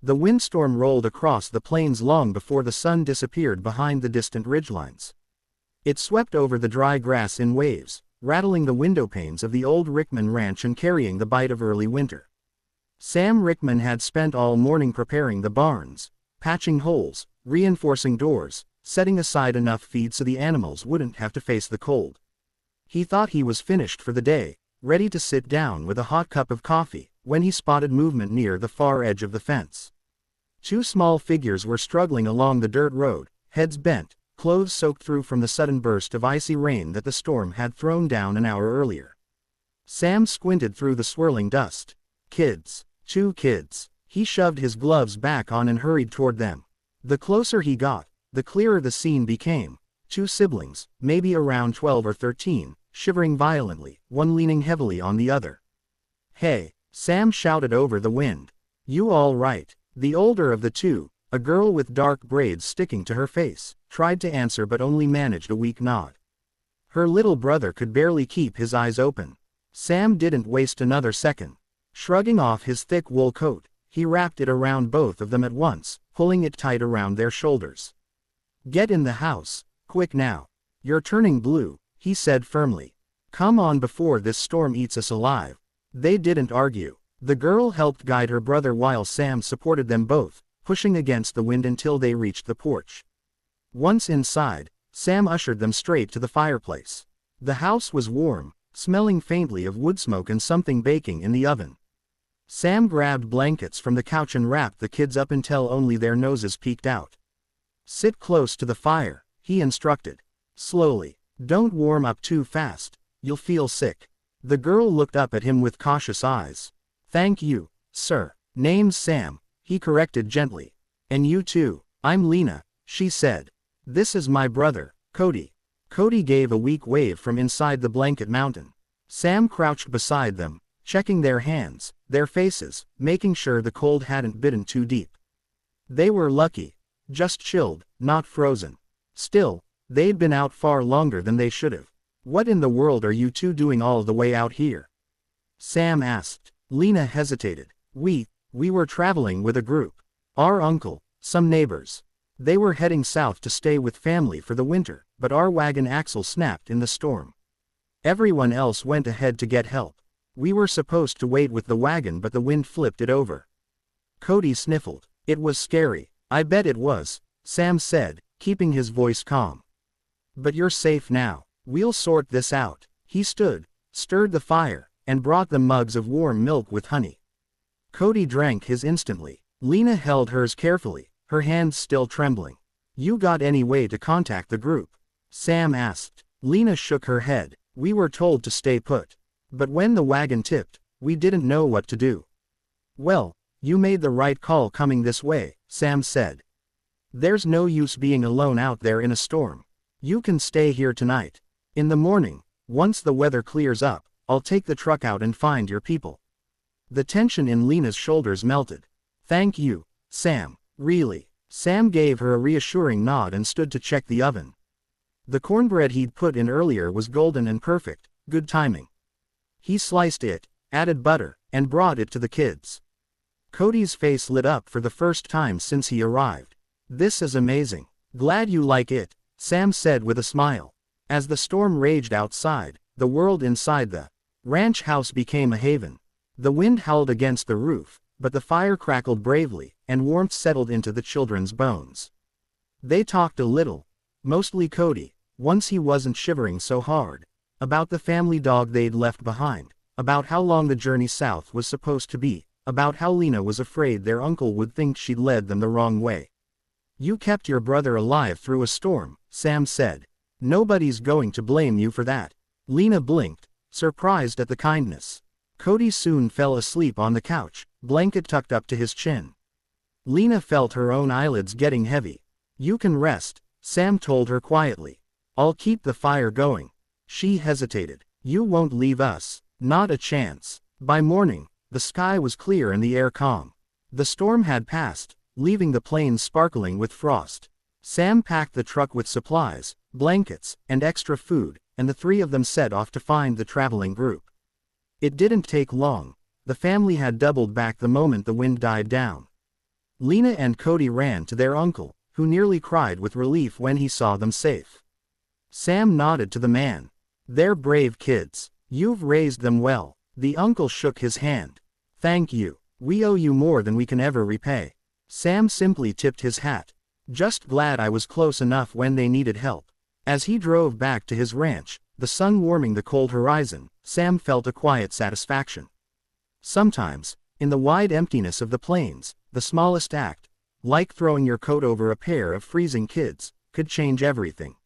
The windstorm rolled across the plains long before the sun disappeared behind the distant ridgelines. It swept over the dry grass in waves, rattling the windowpanes of the old Rickman ranch and carrying the bite of early winter. Sam Rickman had spent all morning preparing the barns, patching holes, reinforcing doors, setting aside enough feed so the animals wouldn't have to face the cold. He thought he was finished for the day, ready to sit down with a hot cup of coffee, when he spotted movement near the far edge of the fence. Two small figures were struggling along the dirt road, heads bent, clothes soaked through from the sudden burst of icy rain that the storm had thrown down an hour earlier. Sam squinted through the swirling dust. Kids. 2 kids. He shoved his gloves back on and hurried toward them. The closer he got, the clearer the scene became. 2 siblings, maybe around 12 or 13, shivering violently, one leaning heavily on the other. "Hey," Sam shouted over the wind. "You all right?" The older of the two, a girl with dark braids sticking to her face, tried to answer but only managed a weak nod. Her little brother could barely keep his eyes open. Sam didn't waste another second. Shrugging off his thick wool coat, he wrapped it around both of them at once, pulling it tight around their shoulders. "Get in the house, quick now. You're turning blue," he said firmly. "Come on before this storm eats us alive." They didn't argue. The girl helped guide her brother while Sam supported them both, pushing against the wind until they reached the porch. Once inside, Sam ushered them straight to the fireplace. The house was warm, smelling faintly of wood smoke and something baking in the oven. Sam grabbed blankets from the couch and wrapped the kids up until only their noses peeked out. "Sit close to the fire," he instructed. "Slowly. Don't warm up too fast. You'll feel sick." The girl looked up at him with cautious eyes. "Thank you, sir." "Name's Sam," he corrected gently. "And you too." "I'm Lena," she said. "This is my brother, Cody." Cody gave a weak wave from inside the blanket mountain. Sam crouched beside them, checking their hands, their faces, making sure the cold hadn't bitten too deep. They were lucky. Just chilled, not frozen. Still, they'd been out far longer than they should have. "What in the world are you two doing all the way out here?" Sam asked. Lena hesitated. We were traveling with a group. Our uncle, some neighbors. They were heading south to stay with family for the winter, but our wagon axle snapped in the storm. Everyone else went ahead to get help. We were supposed to wait with the wagon but the wind flipped it over." Cody sniffled. "It was scary." "I bet it was," Sam said, keeping his voice calm. "But you're safe now. We'll sort this out." He stood, stirred the fire, and brought them mugs of warm milk with honey. Cody drank his instantly. Lena held hers carefully, her hands still trembling. "You got any way to contact the group?" Sam asked. Lena shook her head. "We were told to stay put. But when the wagon tipped, we didn't know what to do." "Well, you made the right call coming this way," Sam said. "There's no use being alone out there in a storm. You can stay here tonight. In the morning, once the weather clears up, I'll take the truck out and find your people." The tension in Lena's shoulders melted. "Thank you, Sam, really." Sam gave her a reassuring nod and stood to check the oven. The cornbread he'd put in earlier was golden and perfect, good timing. He sliced it, added butter, and brought it to the kids. Cody's face lit up for the first time since he arrived. "This is amazing. Glad you like it," Sam said with a smile. As the storm raged outside, the world inside the ranch house became a haven. The wind howled against the roof, but the fire crackled bravely, and warmth settled into the children's bones. They talked a little, mostly Cody, once he wasn't shivering so hard, about the family dog they'd left behind, about how long the journey south was supposed to be, about how Lena was afraid their uncle would think she'd led them the wrong way. "You kept your brother alive through a storm," Sam said. "Nobody's going to blame you for that." Lena blinked, surprised at the kindness. Cody soon fell asleep on the couch, blanket tucked up to his chin. Lena felt her own eyelids getting heavy. "You can rest," Sam told her quietly. "I'll keep the fire going." She hesitated. "You won't leave us." "Not a chance." By morning, the sky was clear and the air calm. The storm had passed, leaving the plains sparkling with frost. Sam packed the truck with supplies, blankets, and extra food, and the three of them set off to find the traveling group. It didn't take long. The family had doubled back the moment the wind died down. Lena and Cody ran to their uncle, who nearly cried with relief when he saw them safe. Sam nodded to the man. "They're brave kids. You've raised them well." The uncle shook his hand. "Thank you. We owe you more than we can ever repay." Sam simply tipped his hat. "Just glad I was close enough when they needed help." As he drove back to his ranch, the sun warming the cold horizon, Sam felt a quiet satisfaction. Sometimes, in the wide emptiness of the plains, the smallest act, like throwing your coat over a pair of freezing kids, could change everything.